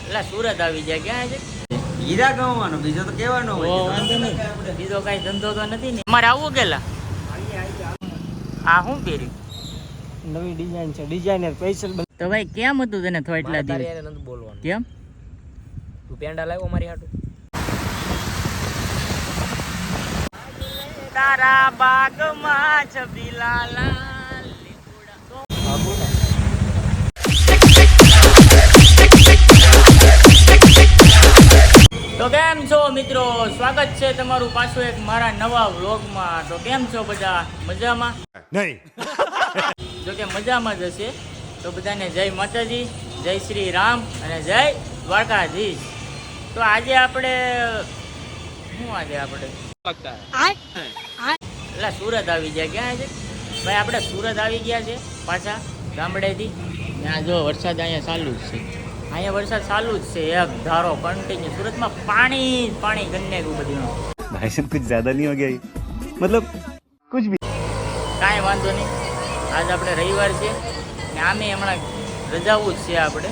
એટલે સુરત આવી જાય ક્યાં છે? હીરા ગમવાનો બીજો તો કેવાનો હોય. વાંધો નહીં, બીજો કઈ ધંધો તો નથી ને. અમારે આવવું ગેલા આ શું પહેર્યું? નવી ડિઝાઇન છે, ડિઝાઇનર સ્પેશિયલ. તો ભાઈ કેમ હતું તને થોડા દિવસ? નથી બોલવાનું. કેમ? તું પેંડા લાવ્યો મારી હાટુ? તારા બાગમાં છબીલા લાલ લીમડા. તો કેમ છો મિત્રો, સ્વાગત છે તમારું પાછું એક મારા નવા વ્લોગમાં. તો કેમ છો બધા, મજામાં? નહીં. જો કે મજામાં જ હશે. તો બધાને જય માતાજી, જય શ્રી રામ અને જય દ્વારકાધીશ. તો આજે આપણે એટલે સુરત આવી ગયા. ક્યાં છે ભાઈ? આપણે સુરત આવી ગયા છે પાછા ગામડેથી. ત્યાં જો વરસાદ અહીંયા ચાલુ જ છે. અહીંયા વરસાદ ચાલુ જ છે, એક ધારો કન્ટિન્યુ. સુરતમાં પાણી પાણી ગન્ને બધું. भाई साहब कुछ ज्यादा नहीं हो गया ये? मतलब कुछ भी. કાંઈ વાંધો નહીં. આજ આપણે રવિવાર છે ને આમે હમણાં રજાવું જ છે આપણે.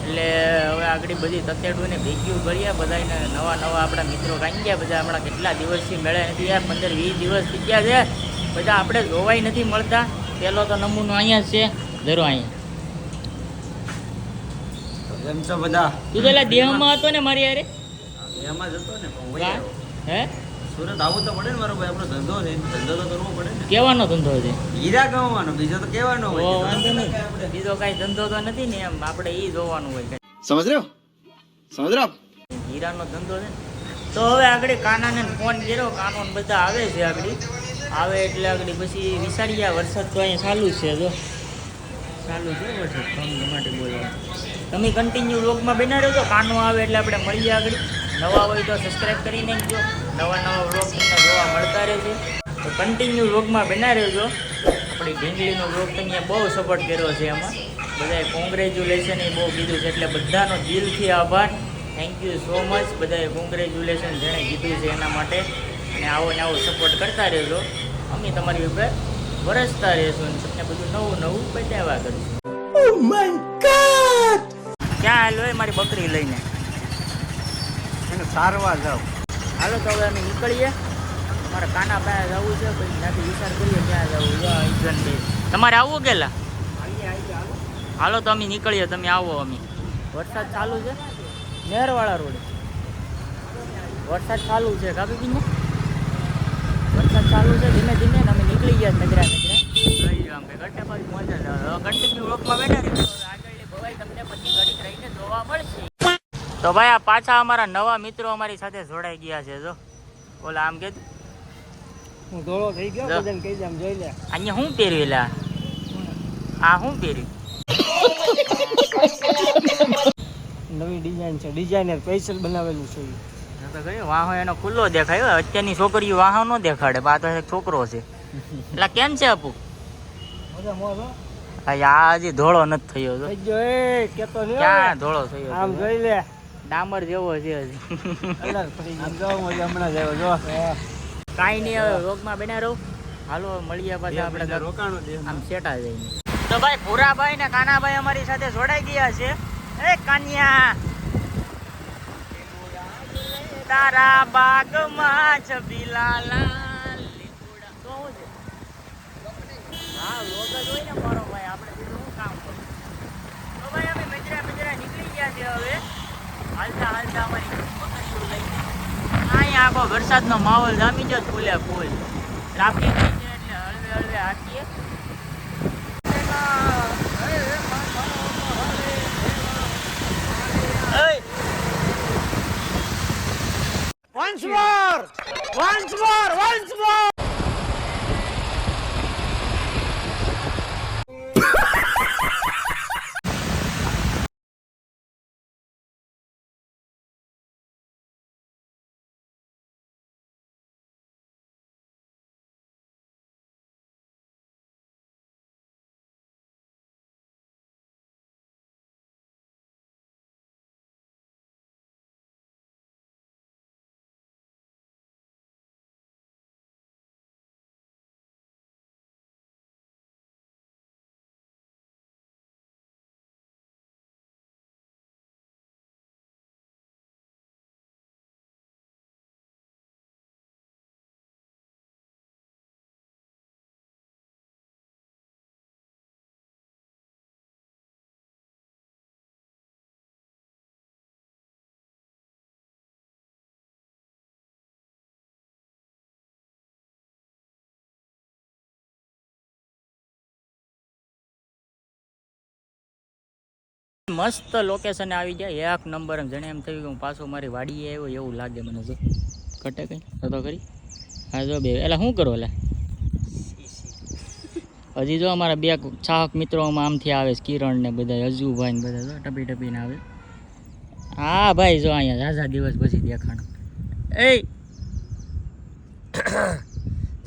એટલે હવે આગળ બધી તતેડું ને ભેગ્યું કરીએ બધાને. નવા નવા આપણા મિત્રો કાંઈ ગયા બધા. હમણાં કેટલા દિવસથી મળે નથી યાર, 15-20 દિવસ થઈ ગયા છે. બધા આપણે જોવાય નથી મળતા. પહેલો તો નમૂનો અહીંયા જ છે, ધરો અહીંયા. કેમ છો બધા? તું પેલા દેહમાં હતો ને મારી યારે? એમાં જતો ને પણ વહી આવ્યો. હે સુરત આવું તો પડે ને મારો ભાઈ, આપણો ધંધો છે, ધંધો તો કરવો પડે ને. કેવાનો ધંધો છે? હીરા ગમવાનો બીજો તો કેવાનો ઓ હોય. વાંધો નહીં, બીજો કાંઈ ધંધો તો નથી ને. એમ આપણે એ જોવાનું હોય કાંઈ. समझ रहे हो? समझ रहे हो आप? હીરાનો ધંધો છે ને. તો હવે આગળ કાનાને ફોન કર્યો, કાનો ને બધા આવે છે. આગળ આવે એટલે આગળ પછી વિચારીએ. વરસાદ તો અહીંયા ચાલુ જ છે, જો ચાલુ છે વરસાદ. માટે બોલવા તમે કન્ટિન્યુ વ્લોગમાં બના રહ્યો છો. કાનો આવે એટલે આપણે મળીએ આગળ. નવા હોય તો સબસ્ક્રાઈબ કરી નાખજો. નવા નવા વ્લોગ તમને જોવા મળતા રહેશે. તો કન્ટિન્યુ વ્લોગમાં બના રહેજો. આપણી ઢીંગલીનો વ્લોગ તમને બહુ સપોર્ટ કર્યો છે. એમાં બધાએ કોંગ્રેચ્યુલેશન એ બહુ કીધું છે, એટલે બધાનો દિલથી આભાર. Thank you so much. બધાએ કોંગ્રેચ્યુલેશન જેણે કીધું છે એના માટે. અને આવો ને આવો સપોર્ટ કરતા રહેજો. અમે તમારી ઉપર વરસતા રહેશું અને તમને બધું નવું નવું બતાવ્યા કરીશું. ક્યાં હાલ હોય મારી બકરી લઈને? એને સારવા જાવ. હાલો તો હવે અમે નીકળીએ. અમારે કાના પાસે જવું છે, પછી ત્યાંથી વિચાર કરીએ ક્યાં જવું. તમારે આવવું ગેલા? હાલો તો અમે નીકળીએ, તમે આવો. અમે વરસાદ ચાલુ છે નહેરવાળા રોડે. વરસાદ ચાલુ છે કાપી વરસાદ ચાલુ છે ધીમે ધીમે. ને અમે નીકળી ગયા નજરા નજરા લઈ આમ કે ઘટે પાછી મજા જ આવે. કન્ટિન્યુ રોકમાં બેઠા રહીએ. આગળની ભવાઈ તમને પછી ઘડીક રહીને જોવા મળશે. તો ભાઈ આ પાછા અમારા નવા મિત્રો અમારી સાથે જોડાઈ ગયા છે. જો ઓલા આમ કે હું ધોળો થઈ ગયો, બધાને કહી દે આમ જોઈ લે. અહીંયા શું પહેર્યું? લા આ શું પહેર્યું? નવી ડિઝાઇન છે, ડિઝાઇનર સ્પેશિયલ બનાવેલું છે. તો કહ્યું વાહો એનો ખુલ્લો દેખાય. અત્યારની છોકરીઓ વાહો ન દેખાડે. આ તો એક છોકરો છે. એટલે કેમ છે અપુ? મજા મોજ હો. આ હજી ધોળો નથી થયો. જો થઈ ગયો. એ કેતો ને ક્યાં ધોળો થયો? આમ જોઈ લે, ડામર જેવો છે હજી. કલર ફરી ગયો. જો મજા હમણાં જ આવ્યો. જો કાંઈ નહીં, હવે રોગમાં બના રહું. હાલો મળીએ પાછા આપણે રોકાણો દે આમ સેટા જઈને. તો ભાઈ ભૂરાભાઈ ને કાનાભાઈ અમારી સાથે જોડાઈ ગયા છે. એ કાનિયા તારા બાગમાં છબીલા લાલ લીમડા. તો શું છે? હા રોગ જ હોય ને મારો ભાઈ, આપણે બીજું શું કામ કરું. તો ભાઈ અમે મજરા નીકળી ગયા છે. હવે હાલતા હાલતા અમારી પકડીઓ લઈને અહીંયા આખો વરસાદનો માહોલ જામી ગયો ફૂલે ફૂલ. ટ્રાફિક છે એટલે હળવે હળવે હાંકીએ. once more, once more, once more. મસ્ત લોકેશન આવી જાય, એક નંબર. એમ જાણે એમ થયું કે હું પાછો મારી વાડીએ આવ્યો એવું લાગે મને. જો કટે કઈ તો કરી. હા જો બે એટલે શું કરો એટલે હજી જો અમારા બે ચાહક મિત્રોમાં આમથી આવે છે, કિરણ ને બધા, અજુભાઈ ને બધા જો ટપી ટપીને આવે. હા ભાઈ જો અહીંયા ઝાઝા દિવસ પછી દેખાણ. એ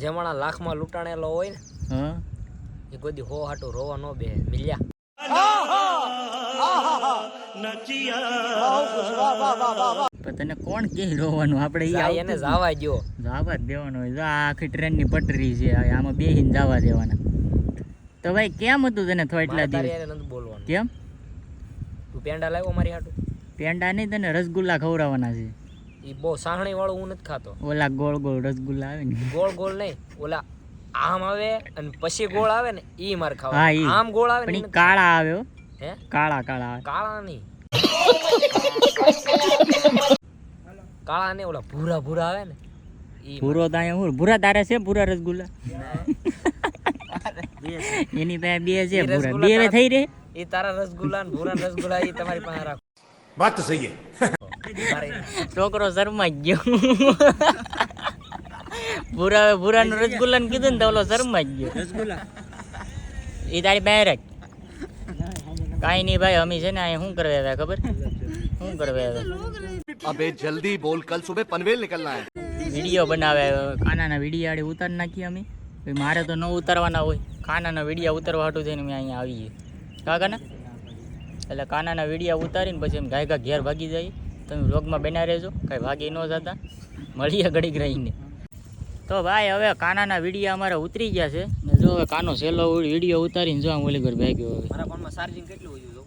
જે માણા લાખમાં લૂંટાણેલો હોય ને હા એ કોઈ હો હાટું રોવા ન બે મિલ્યા. પણ તને કોણ કે રોવાનું? આપણે એને જવા દો, જવા જ દેવાનું હોય. જો આ આખી ટ્રેનની પટરી છે, આમાં બેહીને જવા દેવાના. તો ભાઈ કેમ હતું તને થોડા દિવસ? નથી બોલવાનું. કેમ? તું પેંડા લાવ્યો મારી હાટું? પેંડા નહીં, તને રસગુલ્લા ખવડાવવાના છે. એ બહુ સાહણી વાળું હું નથી ખાતો. ઓલા ગોળ ગોળ રસગુલ્લા આવે ને, ગોળ ગોળ નહીં, ઓલા આમ આવે અને પછી ગોળ આવે ને ઈ માર હા ખાવા. ઈ આમ ગોળ આવે પણ ને ઈ કાળા આવે હો. હે કાળા કાળા આવે. કાળા નહીં, કાળા ને ઓલા ભૂરા ભૂરા આવે ને ઈ ભૂરો તો અહીંયા હું ભૂરા તારે છે? ભૂરા રસગુલ્લા એની પાસે બે છે ભૂરા, બે હવે થઈ રહે. ઈ તારા રસગુલ્લા ને ભૂરા રસગુલ્લા ઈ તમારી પાસે રાખો. बात तो सही है. છોકરો શરમાઈ ગયો. ભૂરાનું રસગુલ્લા ને કીધું ને તો ઓલો શરમાઈ ગયો. રસગુલ્લા એ તારી બહાર જ કાંઈ નહીં ભાઈ. અમે છે ને અહીંયા શું કરવા આવ્યા ખબર? શું કરવા આવ્યા? अबे जल्दी बोल, कल सुबह पनवेल निकलना है. વિડીયો બનાવે. કાનાના વિડીયો આડે ઉતારી નાખીએ અમે. ભાઈ મારે તો ન ઉતારવાના હોય, કાનાના વિડીયો ઉતારવા હાટું થઈને અમે અહીંયા આવીએ કાકાના. એટલે કાનાના વિડીયો ઉતારીને પછી એમ ગાય ઘેર ભાગી જાય. તમે વ્લોગમાં બના રહેજો, કાંઈ ભાગી ન જતા. મળીએ ઘડીક રહીને. તો ભાઈ હવે કાનાના વિડીયો અમારે ઉતરી ગયા છે ને. જો હવે કાનો સહેલો વિડીયો ઉતારીને જો આમ ઓલી ઘર ભાગ્યો. હવે મારા ફોનમાં ચાર્જિંગ કેટલું હોય જો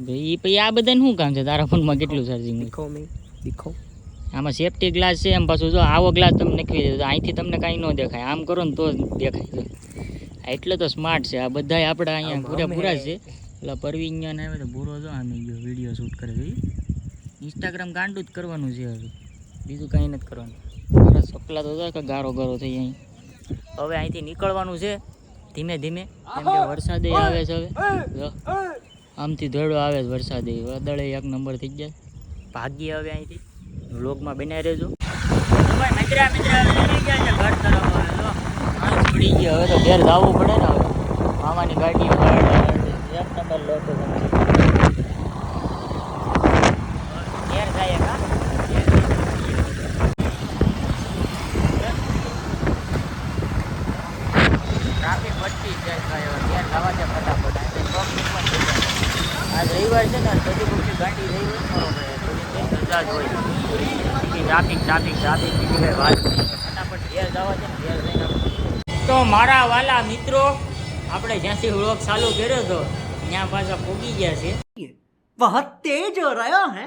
ભાઈ પછી આ બધાને શું કામ છે? તારા ફોનમાં કેટલું ચાર્જિંગ? દીખો મે દીખો. આમાં સેફ્ટી ગ્લાસ છે એમ. પાછું જો આવો ગ્લાસ તમે નખવી દો, અહીંથી તમને કાંઈ ન દેખાય. આમ કરો ને તો જ દેખાય છે. એટલે તો સ્માર્ટ છે આ બધા. આપણે અહીંયા પૂરેપૂરા છે. એટલે પરવીન્યાને આવે તો ભૂરો જો આમે ગયો વિડીયો શૂટ કરે છે. ઇન્સ્ટાગ્રામ ગાંડું જ કરવાનું છે હવે, બીજું કાંઈ નથી કરવાનું. મારા સપલા તો કે ગારો ગારો થઈ અહીં. હવે અહીંથી નીકળવાનું છે ધીમે ધીમે, કેમ કે વરસાદે આવે છે. હવે જો આમથી ધોળો આવે છે વરસાદે, વાદળે એક નંબર થઈ જાય. ભાગીએ હવે અહીંથી. વ્લોગમાં બનાવી રહેજો. મિત્રા ઘર તરફ પડી ગયો. હવે તો ઘેર જવું પડે ને. હવે મામાની ગાડી એક નંબર લોટો ઘેર જાય કા. ટ્રાફિક વધતી જ જાય. ઘેર જવા દે ફટાફટ. આજ રવિવાર છે ને, બધી બધી ગાડી રહી હોય રજા જ હોય. ટ્રાફિક બીજી કઈ વાત નહીં. ફટાફટ ઘેર જવા છે ને, ઘેર જઈને. તો મારા વાલા મિત્રો, આપણે જ્યાંથી વ્લોગ ચાલુ કર્યો હતો ત્યાં પાછા પોગી ગયા છે. बहुत तेज हो रहा है.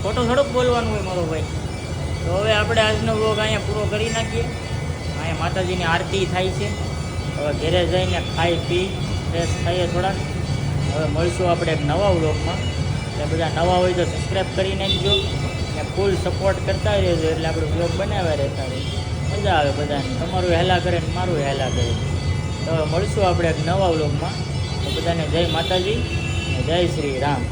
ખોટું થોડુંક બોલવાનું હોય મારો ભાઈ. તો હવે આપણે આજનો વ્લોગ અહીંયા પૂરો કરી નાખીએ. અહીંયા માતાજીની આરતી થાય છે. હવે ઘરે જઈને ખાઈ પી ફ્રેશ થઈએ થોડાક. હવે મળશું આપણે એક નવા વ્લોગમાં. એટલે બધા નવા હોય તો સબસ્ક્રાઈબ કરી નાખજો ને ફૂલ સપોર્ટ કરતા રહેજો. એટલે આપણે વ્લોગ બનાવ્યા રહેતા રહે, મજા આવે બધાને. તમારું હેલા કરે ને મારું હેલા કરે. તો હવે મળશું આપણે એક નવા વ્લોગમાં. તો બધાને જય માતાજી, જય શ્રી રામ.